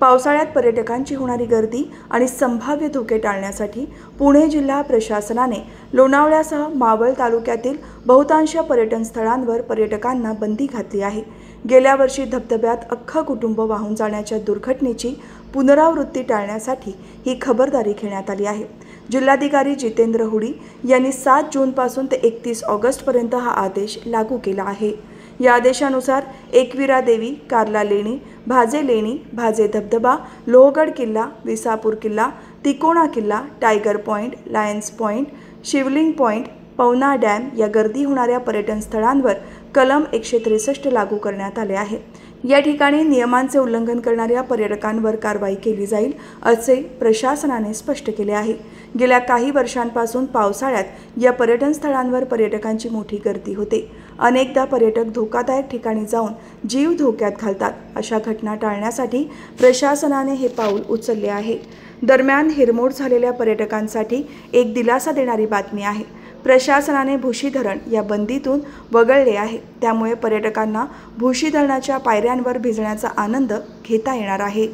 पावसाळ्यात पर्यटकांची होणारी गर्दी आणि संभाव्य धोके टाळण्यासाठी पुणे जिल्हा प्रशासनाने लोणावळ्यासह मावळ तालुक्यातील बहुतांश पर्यटन स्थळांवर पर्यटकांना बंदी घातली आहे। गेल्या वर्षी धबधब्यात अख्खं कुटुंब वाहून जाण्याच्या दुर्घटनेची पुनरावृत्ती टाळण्यासाठी ही खबरदारी घेण्यात आली आहे। जिल्हाधिकारी जितेंद्र हुडी यांनी 7 जूनपासून ते 31 ऑगस्टपर्यंत हा आदेश लागू केला आहे। या आदेशानुसार एकविरा देवी, कार्ला लेणी, भाजे लेणी, भाजे धबधबा, लोहगड किल्ला, विसापूर किल्ला, तिकोणा किल्ला, टायगर पॉइंट, लायन्स पॉइंट, शिवलिंग पॉइंट, पवना डॅम या गर्दी होणाऱ्या पर्यटन स्थळांवर कलम 163 लागू करण्यात आले आहे। या ठिकाणी नियमांचे उल्लंघन करणाऱ्या पर्यटकांवर कारवाई केली जाईल असे प्रशासनाने स्पष्ट केले आहे। गेल्या काही वर्षांपासून पावसाळ्यात या पर्यटन स्थळांवर पर्यटकांची मोठी गर्दी होते। अनेकदा पर्यटक धोकादायक ठिकाणी जाऊन जीव धोक्यात घालतात। अशा घटना टाळण्यासाठी प्रशासनाने हे पाऊल उचलले आहे। दरम्यान हिरमोड झालेल्या पर्यटकांसाठी एक दिलासा देणारी बातमी आहे। प्रशासनाने भुशी धरण या बंदीतून वगळले आहे। त्यामुळे पर्यटकांना भुशी धरणाच्या पायऱ्यांवर भिजण्याचा आनंद घेता येणार आहे।